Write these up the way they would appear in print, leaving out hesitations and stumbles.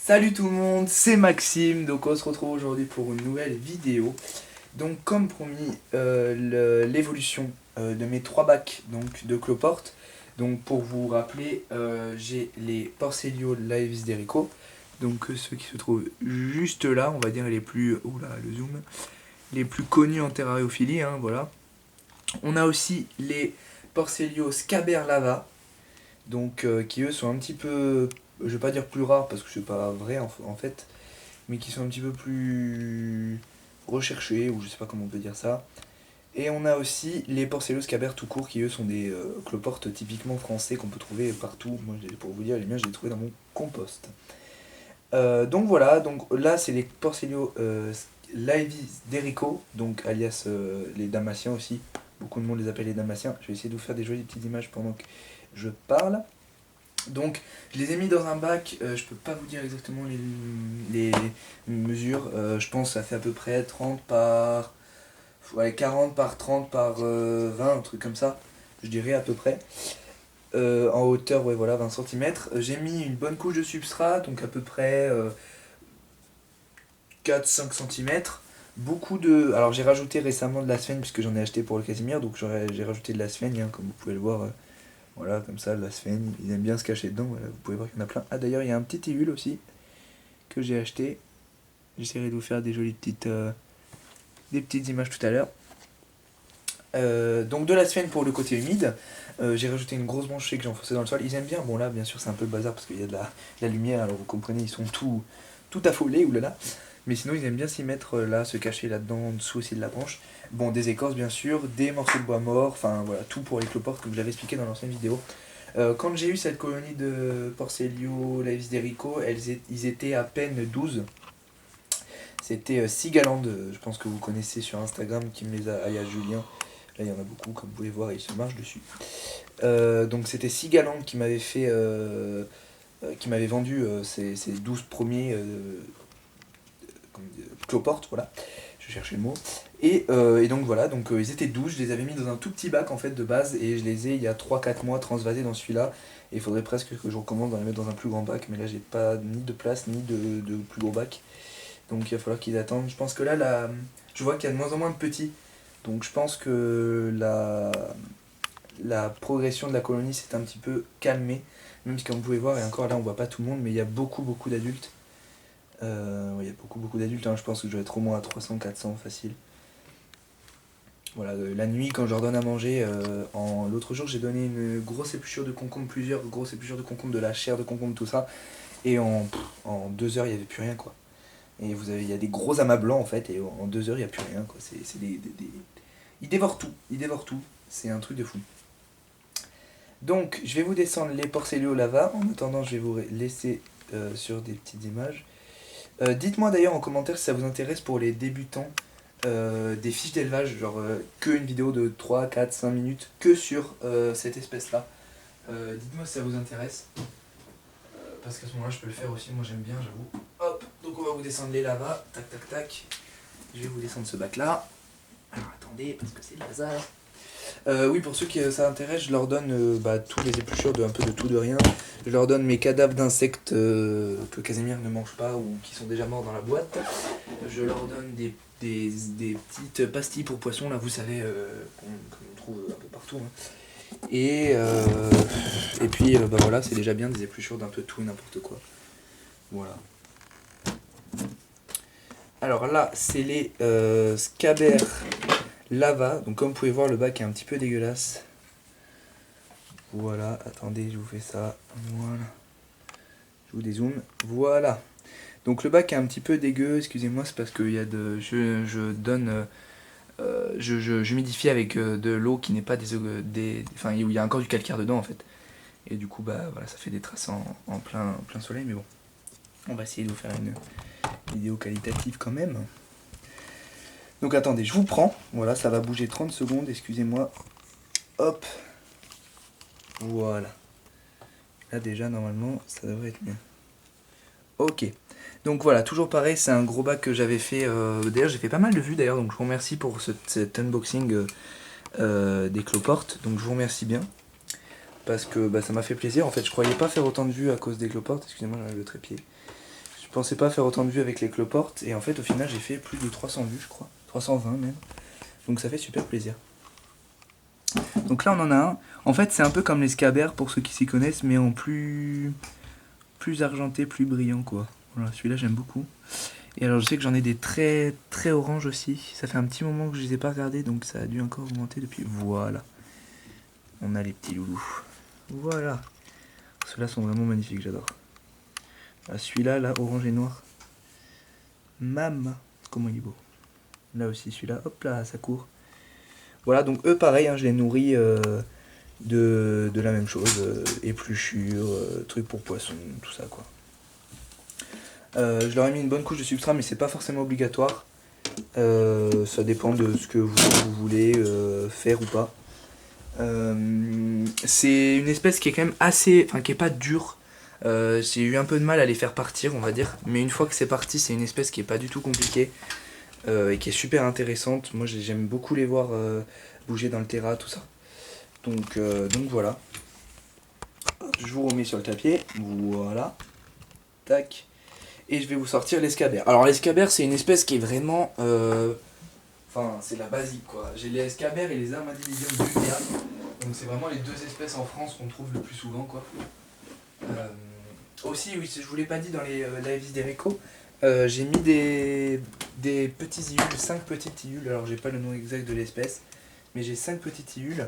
Salut tout le monde, c'est Maxime, donc on se retrouve aujourd'hui pour une nouvelle vidéo. Donc comme promis, l'évolution de mes trois bacs donc, de Cloporte. Donc pour vous rappeler, j'ai les Porcelio Lives d'Erico. Donc ceux qui se trouvent juste là, on va dire les plus... Oula, le zoom. Les plus connus en terrariophilie, hein, voilà. On a aussi les Porcelio Scaber Lava. Donc qui eux sont un petit peu, je vais pas dire plus rares parce que c'est pas vrai en fait, mais qui sont un petit peu plus recherchés, ou je sais pas comment on peut dire ça. Et on a aussi les Porcello Scaber tout court qui eux sont des cloportes typiquement français qu'on peut trouver partout. Moi pour vous dire, les miens je les ai trouvés dans mon compost. Donc voilà, donc là c'est les Porcello Livis d'Erico, donc alias les Damasiens aussi. Beaucoup de monde les appelle les Damasiens. Je vais essayer de vous faire des jolies petites images pendant que je parle. Donc je les ai mis dans un bac, je peux pas vous dire exactement les mesures, je pense que ça fait à peu près 30 par... Ouais, 40 par 30 par 20, un truc comme ça, je dirais à peu près. En hauteur, ouais voilà, 20 cm. J'ai mis une bonne couche de substrat, donc à peu près 4-5 cm. Beaucoup de... Alors j'ai rajouté récemment de la sphène puisque j'en ai acheté pour le Casimir, donc j'ai rajouté de la sphène, hein, comme vous pouvez le voir. Voilà, comme ça, la sphène, ils aiment bien se cacher dedans, voilà, vous pouvez voir qu'il y en a plein. Ah d'ailleurs, il y a un petit éhule aussi, que j'ai acheté. J'essaierai de vous faire des jolies petites, des petites images tout à l'heure. Donc de la sphène pour le côté humide. J'ai rajouté une grosse branchée que j'ai enfoncée dans le sol. Ils aiment bien, bon là bien sûr c'est un peu le bazar parce qu'il y a de la lumière, alors vous comprenez, ils sont tout affolés, oulala. Mais sinon ils aiment bien s'y mettre là, se cacher là-dedans, en dessous aussi de la branche. Bon, des écorces bien sûr, des morceaux de bois mort, enfin voilà, tout pour les cloportes comme je l'avais expliqué dans l'ancienne vidéo. Quand j'ai eu cette colonie de Porcelio Lives d'Erico, ils étaient à peine 12. C'était Sigaland, je pense que vous connaissez sur Instagram, qui me les a... Ah, il y a Julien, là il y en a beaucoup, comme vous pouvez voir, il se marche dessus. Donc c'était Sigaland qui m'avait fait... qui m'avait vendu ces 12 premiers cloportes, voilà, je cherchais le mot. Et donc voilà, donc ils étaient 12, je les avais mis dans un tout petit bac en fait de base, et je les ai il y a 3-4 mois transvasés dans celui-là. Et il faudrait presque que je recommence d'en les mettre dans un plus grand bac, mais là j'ai pas ni de place ni de plus gros bac. Donc il va falloir qu'ils attendent. Je pense que là, je vois qu'il y a de moins en moins de petits. Donc je pense que la progression de la colonie s'est un petit peu calmée. Même si comme vous pouvez voir, et encore là on voit pas tout le monde, mais il y a beaucoup d'adultes. Ouais, il y a beaucoup d'adultes, hein. Je pense que je vais être au moins à 300-400 facile. Voilà, la nuit quand je leur donne à manger, l'autre jour j'ai donné une grosse épluchure de concombre, plusieurs grosses épluchures de concombre, de la chair de concombre, tout ça. Et en 2 heures il n'y avait plus rien quoi. Et il y a des gros amas blancs en fait, et en 2 heures il n'y a plus rien quoi. Ils dévorent tout, c'est un truc de fou. Donc je vais vous descendre les Porcelio lava, en attendant je vais vous laisser sur des petites images. Dites-moi d'ailleurs en commentaire si ça vous intéresse pour les débutants des fiches d'élevage, genre que une vidéo de 3, 4, 5 minutes que sur cette espèce là. Dites-moi si ça vous intéresse. Parce qu'à ce moment-là je peux le faire aussi, moi j'aime bien, j'avoue. Hop, donc on va vous descendre les lavas, tac tac tac. Je vais vous descendre ce bac là. Alors attendez, parce que c'est le bazar. Oui, pour ceux qui ça intéresse, je leur donne tous les épluchures de un peu de tout de rien. Je leur donne mes cadavres d'insectes que Casimir ne mange pas ou qui sont déjà morts dans la boîte. Je leur donne des petites pastilles pour poissons, là vous savez, qu'on trouve un peu partout. Hein. Et puis voilà, c'est déjà bien des épluchures d'un peu tout et n'importe quoi. Voilà. Alors là, c'est les Scaber Lava. Donc comme vous pouvez voir, le bac est un petit peu dégueulasse. Voilà, attendez, je vous fais ça. Voilà. Je vous dézoome. Voilà. Donc le bac est un petit peu dégueu, excusez-moi, c'est parce que il y a je donne... j'humidifie avec de l'eau qui n'est pas enfin, où il y a encore du calcaire dedans en fait. Et du coup, bah voilà, ça fait des traces en plein soleil, mais bon. On va essayer de vous faire une vidéo qualitative quand même. Donc attendez, je vous prends. Voilà, ça va bouger 30 secondes, excusez-moi. Hop. Voilà. Là déjà, normalement, ça devrait être bien. Ok. Donc voilà, toujours pareil, c'est un gros bac que j'avais fait. D'ailleurs, j'ai fait pas mal de vues d'ailleurs, donc je vous remercie pour cet unboxing des cloportes. Donc je vous remercie bien. Parce que ça m'a fait plaisir. En fait, je croyais pas faire autant de vues à cause des cloportes. Excusez-moi, j'enlève le trépied. pensais pas faire autant de vues avec les cloportes, et en fait au final j'ai fait plus de 300 vues je crois, 320 même, donc ça fait super plaisir. Donc là on en a un, en fait c'est un peu comme les scabers pour ceux qui s'y connaissent, mais en plus argenté, plus brillant quoi. Voilà, celui-là j'aime beaucoup. Et alors je sais que j'en ai des très très oranges aussi, ça fait un petit moment que je les ai pas regardés, donc ça a dû encore augmenter depuis. Voilà, on a les petits loulous. Voilà, ceux-là sont vraiment magnifiques, j'adore. Celui-là, là, orange et noir. Mam, comment il est beau. Là aussi, celui-là, hop là, ça court. Voilà, donc eux, pareil, hein, je les nourris de la même chose. Épluchure, trucs pour poissons, tout ça, quoi. Je leur ai mis une bonne couche de substrat, mais c'est pas forcément obligatoire. Ça dépend de ce que vous voulez faire ou pas. C'est une espèce qui est quand même assez... Enfin, qui est pas dure. J'ai eu un peu de mal à les faire partir, on va dire. Mais une fois que c'est parti, c'est une espèce qui est pas du tout compliquée. Et qui est super intéressante. Moi, j'aime beaucoup les voir bouger dans le terrain, tout ça. Donc voilà. Je vous remets sur le tapis. Voilà. Tac. Et je vais vous sortir l'escabère. Alors l'escabère, c'est une espèce qui est vraiment... Enfin, c'est la basique, quoi. J'ai les escabères et les armadillidium vulgaires. Donc c'est vraiment les deux espèces en France qu'on trouve le plus souvent, quoi. Aussi, oui, je vous l'ai pas dit dans les lives d'Erico, j'ai mis des petits iules, 5 petits iules, alors j'ai pas le nom exact de l'espèce, mais j'ai 5 petits iules,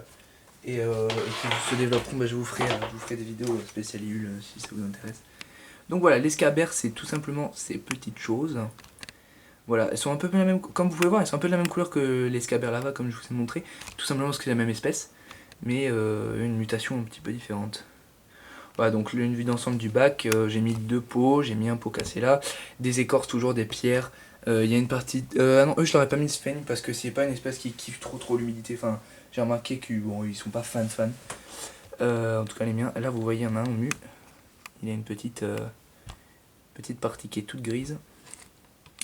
et qui se développeront, je vous ferai des vidéos spéciales iules si ça vous intéresse. Donc voilà, l'escabère, c'est tout simplement ces petites choses. Voilà, elles sont un peu la même, comme vous pouvez voir, elles sont un peu de la même couleur que l'escabère lava, comme je vous ai montré, tout simplement parce que c'est la même espèce, mais une mutation un petit peu différente. Voilà, donc une vue d'ensemble du bac, j'ai mis 2 pots, j'ai mis un pot cassé là, des écorces toujours, des pierres, il y a une partie... ah non, eux je leur ai pas mis de sphène parce que c'est pas une espèce qui kiffe trop l'humidité, enfin j'ai remarqué qu'ils bon, ils sont pas fans. En tout cas les miens, là vous voyez il y en a un au mu, il a une petite partie qui est toute grise.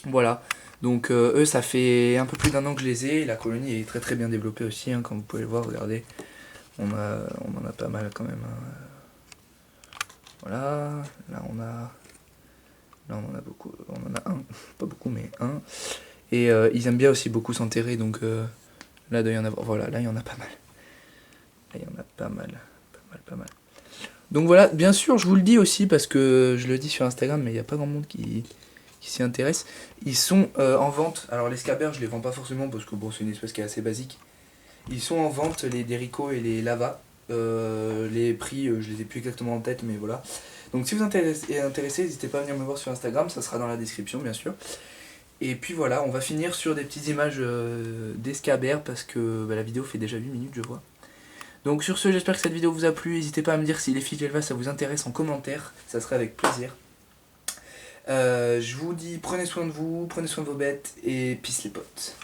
Voilà, donc eux ça fait un peu plus d'1 an que je les ai, la colonie est très très bien développée aussi, hein, comme vous pouvez le voir, regardez, on en a pas mal quand même, hein. Voilà, là on en a beaucoup, on en a un, pas beaucoup mais un. Et ils aiment bien aussi beaucoup s'enterrer, donc là il doit y en avoir, voilà, là il y en a pas mal. Là il y en a pas mal. Donc voilà, bien sûr je vous le dis aussi parce que je le dis sur Instagram mais il n'y a pas grand monde qui s'y intéresse. Ils sont en vente, alors les scabers je les vends pas forcément parce que bon c'est une espèce qui est assez basique. Ils sont en vente, les Derico et les Lava. Les prix, je les ai plus exactement en tête, mais voilà. Donc si vous êtes intéressé, n'hésitez pas à venir me voir sur Instagram, ça sera dans la description bien sûr. Et puis voilà, on va finir sur des petites images d'escabères parce que la vidéo fait déjà 8 minutes je vois. Donc sur ce, j'espère que cette vidéo vous a plu, n'hésitez pas à me dire si les fiches d'élevage ça vous intéresse en commentaire, ça serait avec plaisir. Je vous dis prenez soin de vous, prenez soin de vos bêtes et peace les potes.